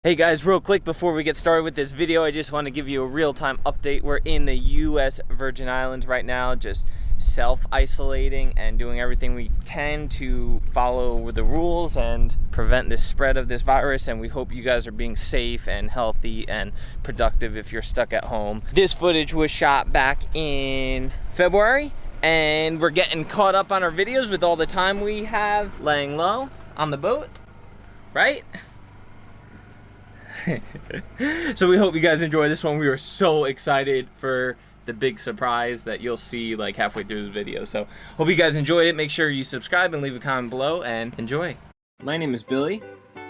Hey guys, real quick before we get started with this video, I just want to give you a real-time update. We're in the U.S. Virgin Islands right now, just self-isolating and doing everything we can to follow the rules and prevent the spread of this virus, and we hope you guys are being safe and healthy and productive if you're stuck at home. This footage was shot back in February, and we're getting caught up on our videos with all the time we have laying low on the boat, right? So we hope you guys enjoy this one. We are so excited for the big surprise that you'll see like halfway through the video. So hope you guys enjoyed it. Make sure you subscribe and leave a comment below and enjoy. My name is Billy.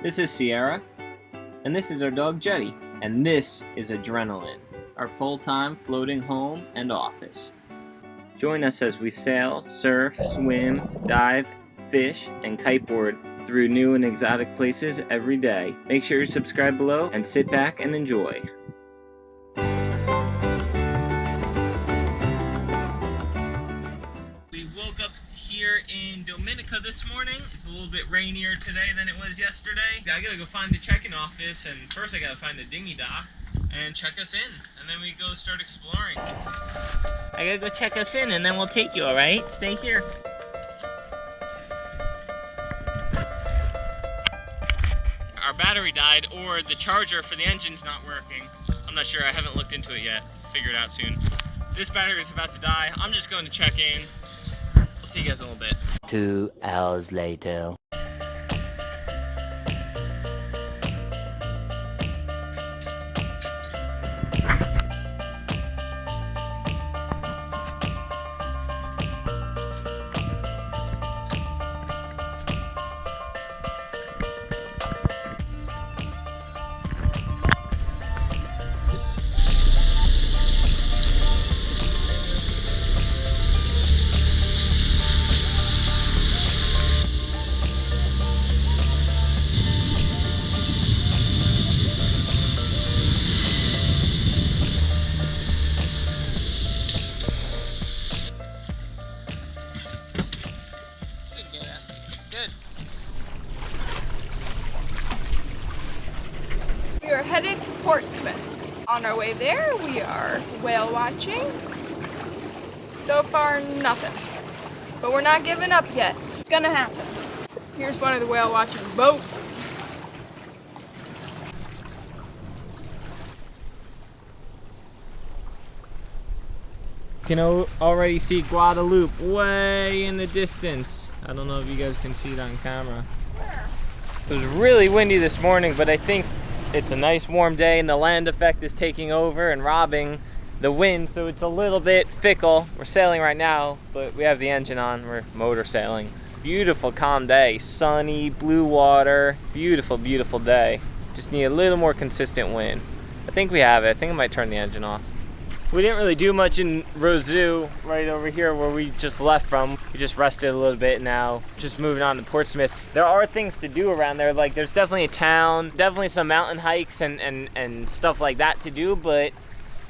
This is Sierra. And this is our dog Jetty. And this is Adrenaline, our full-time floating home and office. Join us as we sail, surf, swim, dive, fish, and kiteboard through new and exotic places every day. Make sure you subscribe below and sit back and enjoy. We woke up here in Dominica this morning. It's a little bit rainier today than it was yesterday. I gotta go find the check-in office, and first I gotta find the Dinghy dock and check us in, and then we go start exploring. I gotta go check us in and then we'll take you, alright? Stay here. Our battery died, or the charger for the engine's not working. I'm not sure, I haven't looked into it yet. Figure it out soon. This battery is about to die. I'm just going to check in. We'll see you guys in a little bit. 2 hours later. We are headed to Portsmouth. On our way there, we are whale watching. So far, nothing. But we're not giving up yet. It's gonna happen. Here's one of the whale watching boats. You can already see Guadalupe way in the distance. I don't know if you guys can see it on camera. Where? It was really windy this morning, but I think it's a nice warm day and the land effect is taking over and robbing the wind, so it's a little bit fickle. We're sailing right now, but we have the engine on. We're motor sailing. Beautiful, calm day. Sunny, blue water. Beautiful, beautiful day. Just need a little more consistent wind. I think we have it. I think I might turn the engine off. We didn't really do much in Roseau, right over here where we just left from. We just rested a little bit now, just moving on to Portsmouth. There are things to do around there. Like there's definitely a town, definitely some mountain hikes and stuff like that to do, but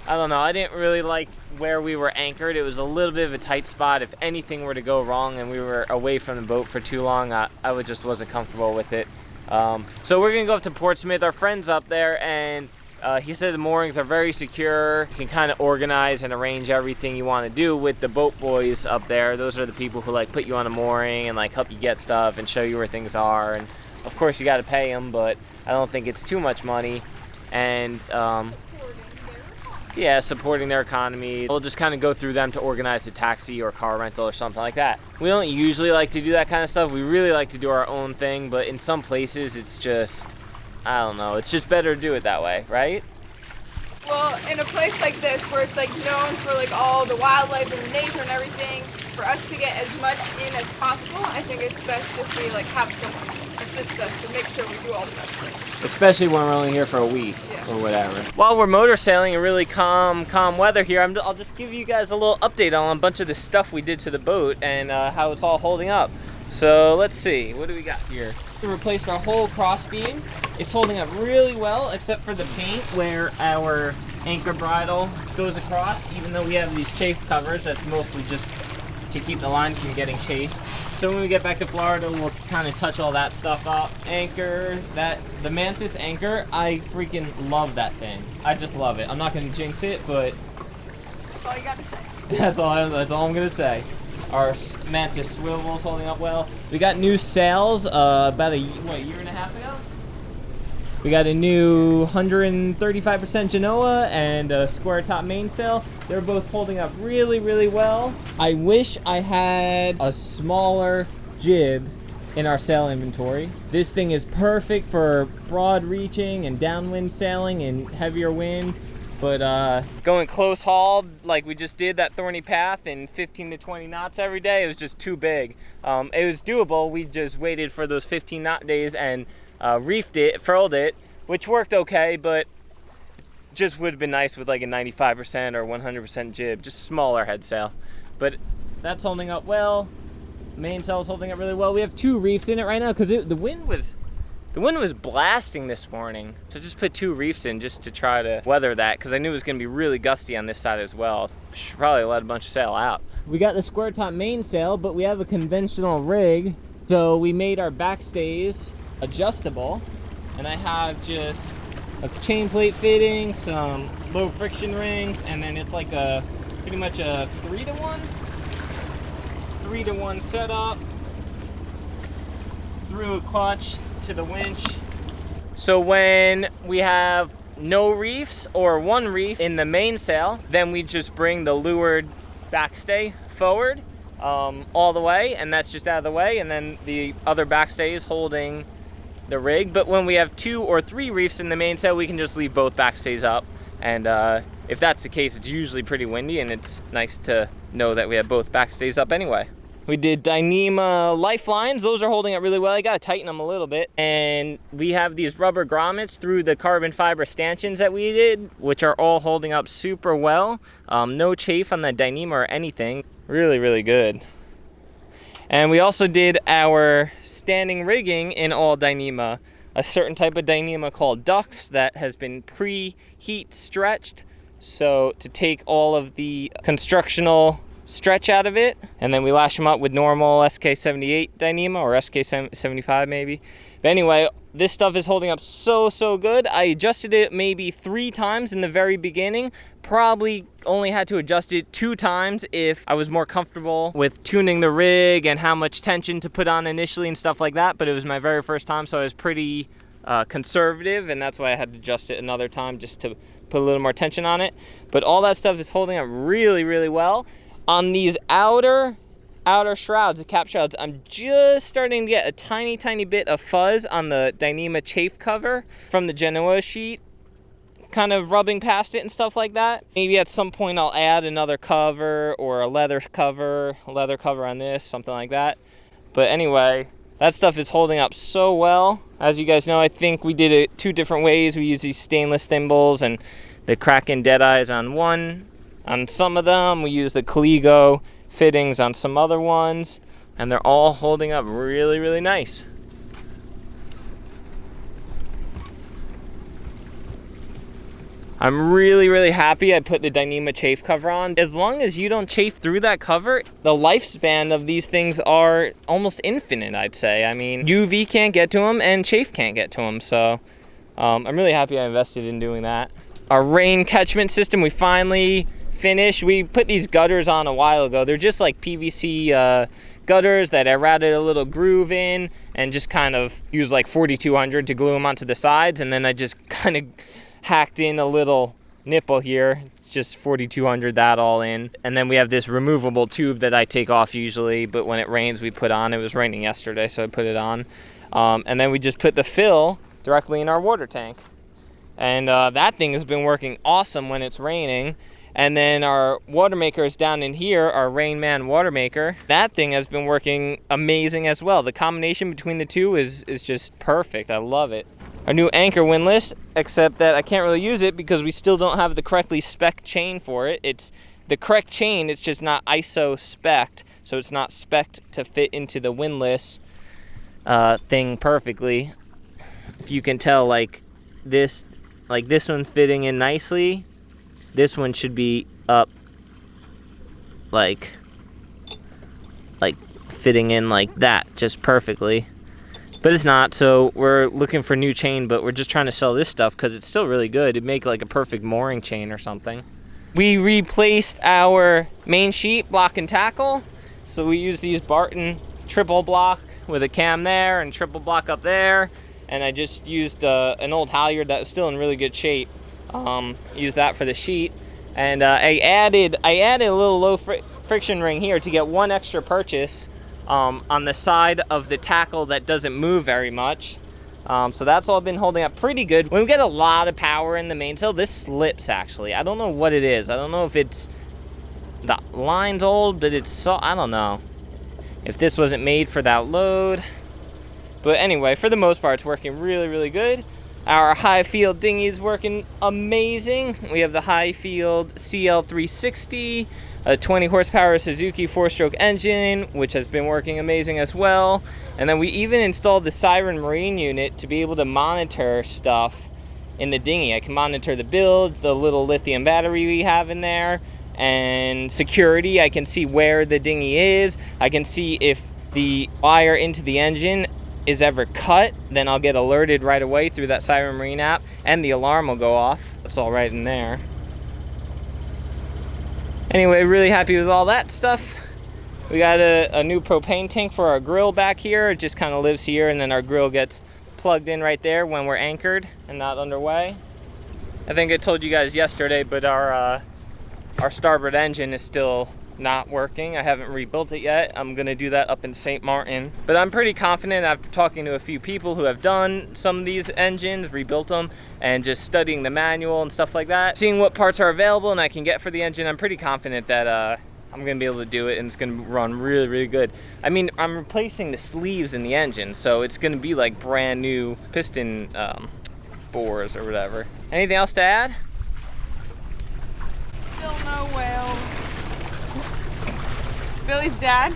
I don't know, I didn't really like where we were anchored. It was a little bit of a tight spot. If anything were to go wrong and we were away from the boat for too long, I just wasn't comfortable with it. So we're gonna go up to Portsmouth. Our friend's up there, and he said the moorings are very secure. You can kind of organize and arrange everything you want to do with the boat boys up there. Those are the people who like put you on a mooring and like help you get stuff and show you where things are. And of course you got to pay them, but I don't think it's too much money. And yeah, supporting their economy. We'll just kind of go through them to organize a taxi or car rental or something like that. We don't usually like to do that kind of stuff. We really like to do our own thing, but in some places it's just, I don't know, it's just better to do it that way, right? Well, in a place like this where it's like known for like all the wildlife and the nature and everything, for us to get as much in as possible, I think it's best if we like have someone assist us and make sure we do all the best things. Especially when we're only here for a week, yeah, or whatever. While we're motor sailing in really calm weather here, I'll just give you guys a little update on a bunch of the stuff we did to the boat and how it's all holding up. So let's see, what do we got here? We replaced our whole crossbeam. It's holding up really well, except for the paint where our anchor bridle goes across. Even though we have these chafe covers, that's mostly just to keep the line from getting chafed. So when we get back to Florida, we'll kind of touch all that stuff up. Anchor, the Mantus Anchor, I freaking love that thing. I just love it. I'm not gonna jinx it, but That's all you gotta say. that's all I'm gonna say. Our Mantus swivel's holding up well. We got new sails about a year and a half ago. We got a new 135% Genoa and a square top mainsail. They're both holding up really, really well. I wish I had a smaller jib in our sail inventory. This thing is perfect for broad reaching and downwind sailing and heavier wind. But going close hauled like we just did that Thorny Path in 15 to 20 knots every day, it was just too big. It was doable. We just waited for those 15 knot days and reefed it, furled it, which worked okay, but just would have been nice with like a 95% or 100% jib, just smaller head sail. But that's holding up well. Mainsail's holding up really well. We have 2 reefs in it right now because the wind was blasting this morning. So just put 2 reefs in just to try to weather that because I knew it was going to be really gusty on this side as well. Should probably let a bunch of sail out. We got the square top mainsail, but we have a conventional rig, so we made our backstays adjustable, and I have just a chain plate fitting, some low friction rings, and then it's like pretty much a 3-to-1 setup through a clutch to the winch. So when we have no reefs or 1 reef in the mainsail, then we just bring the leeward backstay forward all the way, and that's just out of the way, and then the other backstay is holding the rig. But when we have 2 or 3 reefs in the mainsail, we can just leave both backstays up, and if that's the case, it's usually pretty windy, and it's nice to know that we have both backstays up anyway. We did Dyneema lifelines. Those are holding up really well. I gotta tighten them a little bit. And we have these rubber grommets through the carbon fiber stanchions that we did, which are all holding up super well. No chafe on the Dyneema or anything. Really, really good. And we also did our standing rigging in all Dyneema, a certain type of Dyneema called ducks that has been pre-heat stretched, so to take all of the constructional stretch out of it, and then we lash them up with normal SK78 Dyneema or SK75 maybe. But anyway, this stuff is holding up so good. I adjusted it maybe 3 times in the very beginning. Probably only had to adjust it 2 times if I was more comfortable with tuning the rig and how much tension to put on initially and stuff like that. But it was my very first time, so I was pretty conservative, and that's why I had to adjust it another time just to put a little more tension on it. But all that stuff is holding up really, really well. On these outer shrouds, the cap shrouds, I'm just starting to get a tiny bit of fuzz on the Dyneema chafe cover from the Genoa sheet, kind of rubbing past it and stuff like that. Maybe at some point I'll add another cover or a leather cover on this, something like that. But anyway, that stuff is holding up so well. As you guys know, I think we did it 2 different ways. We used these stainless thimbles and the Kraken Deadeyes on some of them. We use the Caligo fittings on some other ones, and they're all holding up really, really nice. I'm really, really happy I put the Dyneema chafe cover on. As long as you don't chafe through that cover, the lifespan of these things are almost infinite, I'd say. I mean, UV can't get to them and chafe can't get to them, so I'm really happy I invested in doing that. Our rain catchment system, we finally finished. We put these gutters on a while ago. They're just like PVC gutters that I routed a little groove in and just kind of used like 4200 to glue them onto the sides, and then I just kind of hacked in a little nipple here, just 4200 that all in. And then we have this removable tube that I take off usually, but when it rains we put on. It was raining yesterday, so I put it on. And then we just put the fill directly in our water tank, and that thing has been working awesome when it's raining. And then our Watermaker is down in here, our Rain Man Watermaker. That thing has been working amazing as well. The combination between the two is just perfect. I love it. Our new Anchor windlass, except that I can't really use it because we still don't have the correctly spec'd chain for it. It's the correct chain, it's just not ISO spec'd, so it's not spec'd to fit into the windlass thing perfectly. If you can tell, like this one's fitting in nicely. This one should be up like fitting in like that just perfectly. But it's not, so we're looking for new chain, but we're just trying to sell this stuff because it's still really good. It'd make like a perfect mooring chain or something. We replaced our main sheet block and tackle. So we use these Barton triple block with a cam there and triple block up there. And I just used an old halyard that was still in really good shape. Used that for the sheet. And I added a little low friction ring here to get one extra purchase on the side of the tackle that doesn't move very much. So that's all been holding up pretty good. When we get a lot of power in the mainsail, this slips actually. I don't know what it is. I don't know if it's the line's old, but it's so, I don't know if this wasn't made for that load. But anyway, for the most part, it's working really, really good. Our high field dinghy is working amazing. We have the high field CL360, a 20 horsepower Suzuki 4-stroke engine, which has been working amazing as well. And then we even installed the Siren marine unit to be able to monitor stuff in the dinghy. I can monitor the build, the little lithium battery we have in there, and security. I can see where the dinghy is. I can see if the wire into the engine is ever cut, then I'll get alerted right away through that Siren Marine app, and the alarm will go off. That's all right in there. Anyway, really happy with all that stuff. We got a new propane tank for our grill back here. It just kind of lives here, and then our grill gets plugged in right there when we're anchored and not underway. I think I told you guys yesterday, but our starboard engine is still not working. I haven't rebuilt it yet. I'm gonna do that up in St. Martin. But I'm pretty confident after talking to a few people who have done some of these engines, rebuilt them, and just studying the manual and stuff like that, seeing what parts are available and I can get for the engine, I'm pretty confident that I'm gonna be able to do it and it's gonna run really, really good. I mean, I'm replacing the sleeves in the engine, so it's gonna be like brand new piston bores or whatever. Anything else to add? Still no whales. Billy's dad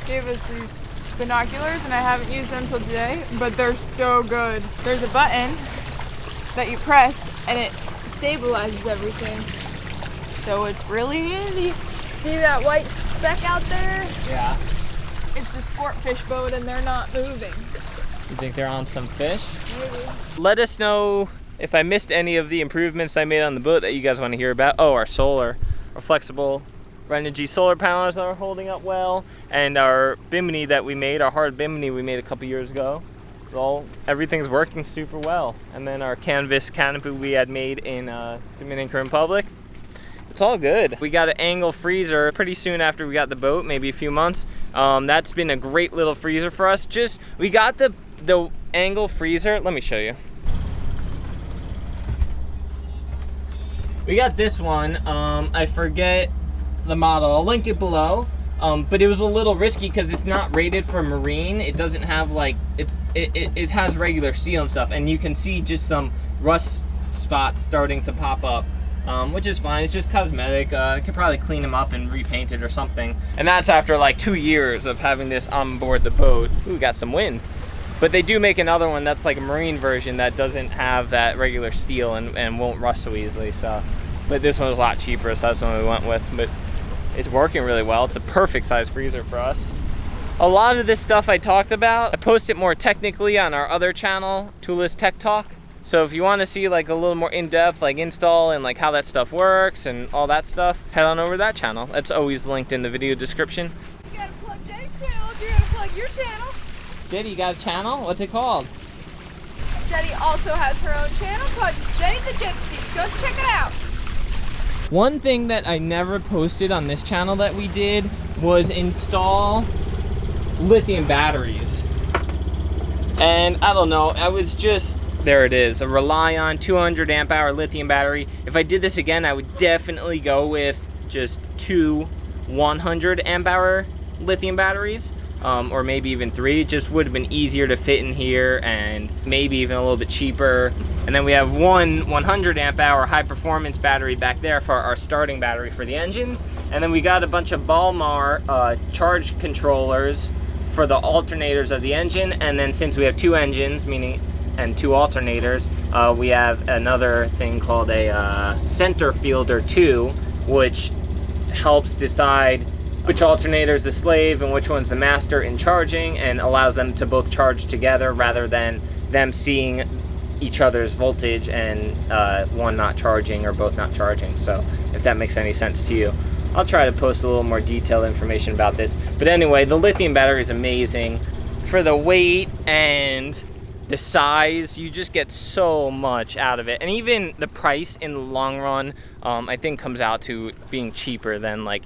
gave us these binoculars and I haven't used them till today, but they're so good. There's a button that you press and it stabilizes everything. So it's really handy. See that white speck out there? Yeah. It's a sport fish boat and they're not moving. You think they're on some fish? Maybe. Let us know if I missed any of the improvements I made on the boat that you guys want to hear about. Oh, our solar, our flexible Renogy solar panels are holding up well, and our bimini that we made, our hard bimini we made a couple years ago, everything's working super well. And then our canvas canopy we had made in Dominican Republic, it's all good. We got an Engle Freezer pretty soon after we got the boat, maybe a few months. That's been a great little freezer for us. We got the Engle Freezer, let me show you. We got this one, I forget the model, I'll link it below, but it was a little risky because it's not rated for marine. It doesn't have like, it has regular steel and stuff, and you can see just some rust spots starting to pop up, which is fine. It's just cosmetic. I could probably clean them up and repaint it or something, and that's after like 2 years of having this on board the boat. Ooh, got some wind. But they do make another one that's like a marine version that doesn't have that regular steel and won't rust so easily. So, but this one was a lot cheaper, so that's the one we went with. But it's working really well. It's a perfect size freezer for us. A lot of this stuff I talked about, I post it more technically on our other channel, Toolist Tech Talk. So if you want to see like a little more in-depth like install and like how that stuff works and all that stuff, head on over to that channel. That's always linked in the video description. You gotta plug Jenny's channel if you're gonna plug your channel. Jetty, you got a channel? What's it called? Jenny also has her own channel called Jenny the Gypsy. Go check it out. One thing that I never posted on this channel that we did was install lithium batteries. And I don't know, I was just, there it is, a Relion 200 amp hour lithium battery. If I did this again, I would definitely go with just 2 100 amp hour lithium batteries. Or maybe even 3. It just would have been easier to fit in here and maybe even a little bit cheaper. And then we have one 100 amp hour high performance battery back there for our starting battery for the engines. And then we got a bunch of Balmar charge controllers for the alternators of the engine. And then since we have 2 engines, and 2 alternators, we have another thing called a center fielder 2, which helps decide which alternator is the slave and which one's the master in charging, and allows them to both charge together rather than them seeing each other's voltage and one not charging or both not charging. So if that makes any sense to you, I'll try to post a little more detailed information about this. But anyway, the lithium battery is amazing. For the weight and the size, you just get so much out of it. And even the price in the long run, I think comes out to being cheaper than like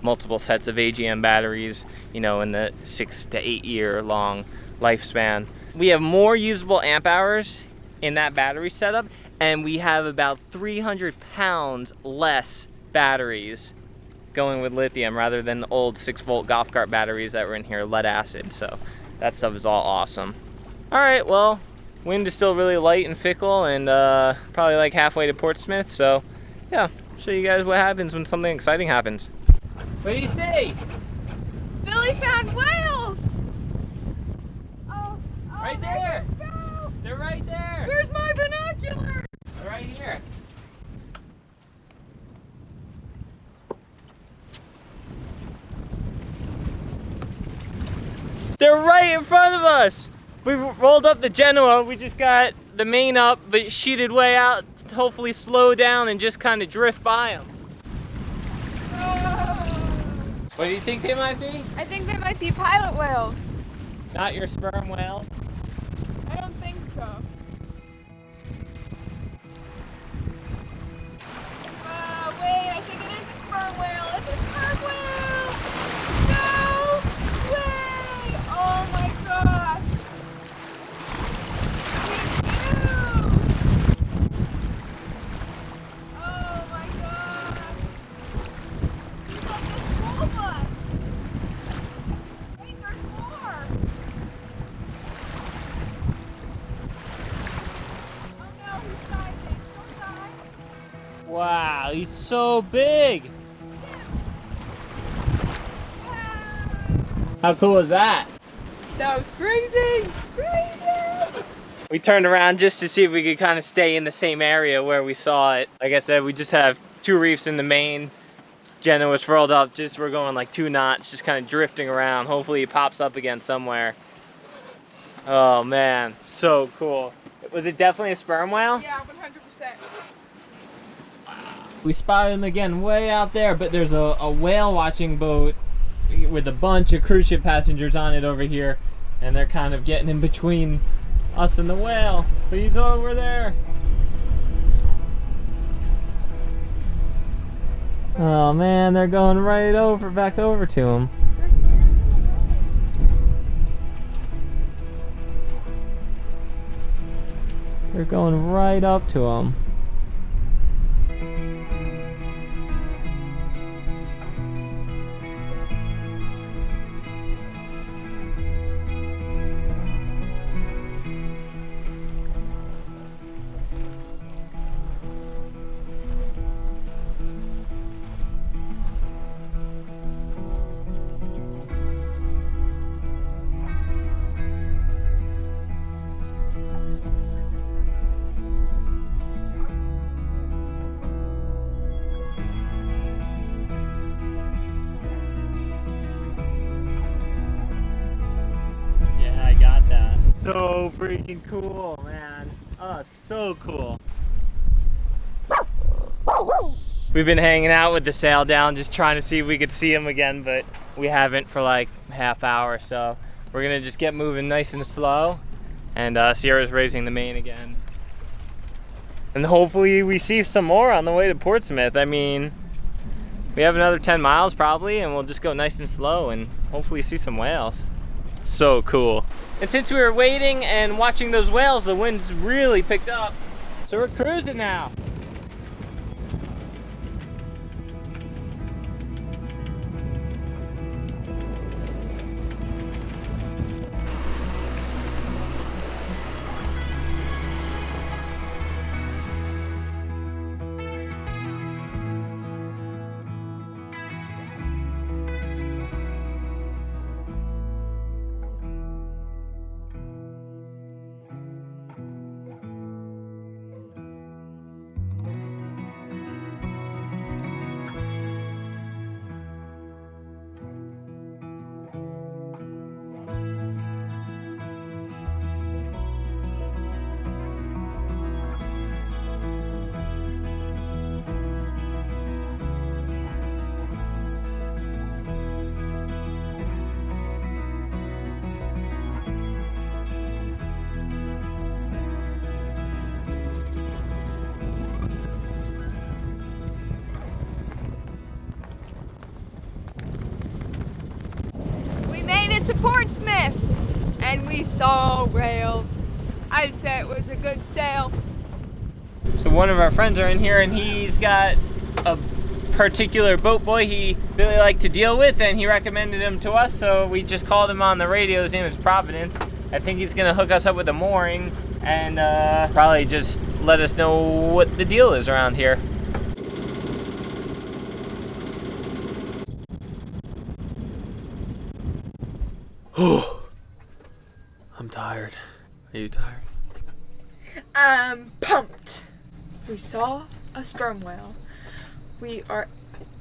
multiple sets of AGM batteries, you know, in the 6 to 8 year long lifespan. We have more usable amp hours in that battery setup, and we have about 300 pounds less batteries going with lithium rather than the old 6-volt golf cart batteries that were in here, lead acid. So that stuff is all awesome. All right, well, wind is still really light and fickle, and probably like halfway to Portsmouth. So yeah, show you guys what happens when something exciting happens. What do you see? Billy found whales! Oh, Right there! Let's go! They're right there! Where's my binoculars? They're right here. They're right in front of us! We rolled up the Genoa, we just got the main up, but sheeted way out to hopefully slow down and just kind of drift by them. What do you think they might be? I think they might be pilot whales. Not your sperm whales? I don't think so. Wait, I think it is a sperm whale. It's a sperm whale! No way! Oh my gosh! Oh my gosh! He's like a school bus! Wait, there's more! Oh no, he's diving! Don't die! Wow, he's so big! How cool is that? That was crazy! Crazy! We turned around just to see if we could kind of stay in the same area where we saw it. Like I said, we just have 2 reefs in the main. Jenna was furled up, we're going like 2 knots, just kind of drifting around. Hopefully he pops up again somewhere. Oh man, so cool. Was it definitely a sperm whale? Yeah, 100%. We spotted him again way out there, but there's a whale watching boat with a bunch of cruise ship passengers on it over here, and they're kind of getting in between us and the whale. But he's over there. Oh man, they're going right over, back over to him. They're going right up to him. So freaking cool, man. Oh, it's so cool. We've been hanging out with the sail down, just trying to see if we could see him again, but we haven't for like half hour, so we're gonna just get moving nice and slow. And Sierra's raising the main again. And hopefully we see some more on the way to Portsmouth. I mean, we have another 10 miles probably, and we'll just go nice and slow and hopefully see some whales. So cool. And since we were waiting and watching those whales, the wind's really picked up. So we're cruising now. Portsmouth and we saw whales. I'd say it was a good sail. So one of our friends are in here and he's got a particular boat boy he really liked to deal with and he recommended him to us, so we just called him on the radio. His name is Providence. I think he's gonna hook us up with a mooring and probably just let us know what the deal is around here. I'm tired. Are you tired? I'm pumped. We saw a sperm whale. We are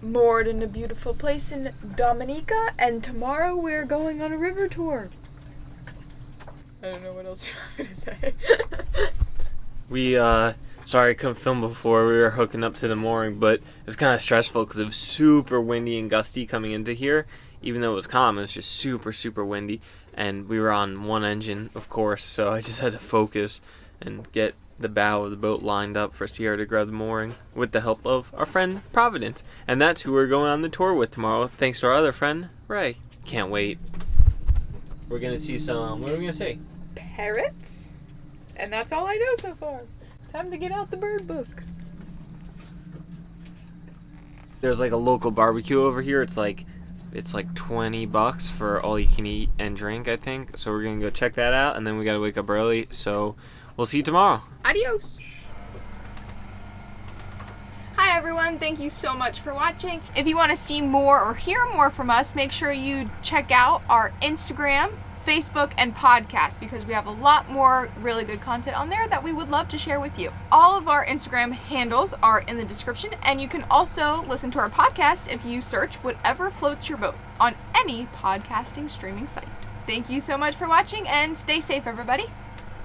moored in a beautiful place in Dominica, and tomorrow we're going on a river tour. I don't know what else you want me to say. We, sorry I couldn't film before. We were hooking up to the mooring, but it was kind of stressful because it was super windy and gusty coming into here. Even though it was calm, it was just super, super windy. And we were on one engine, of course, so I just had to focus and get the bow of the boat lined up for Sierra to grab the mooring with the help of our friend Providence. And that's who we're going on the tour with tomorrow, thanks to our other friend, Ray. Can't wait. We're going to see some, what are we going to see? Parrots? And that's all I know so far. Time to get out the bird book. There's like a local barbecue over here. It's like $20 for all you can eat and drink, I think. So we're going to go check that out, and then we got to wake up early. So we'll see you tomorrow. Adios. Hi everyone, thank you so much for watching. If you want to see more or hear more from us, make sure you check out our Instagram, Facebook, and podcast, because we have a lot more really good content on there that we would love to share with you. All of our Instagram handles are in the description, and you can also listen to our podcast if you search whatever floats your boat on any podcasting streaming site. Thank you so much for watching, and stay safe, everybody.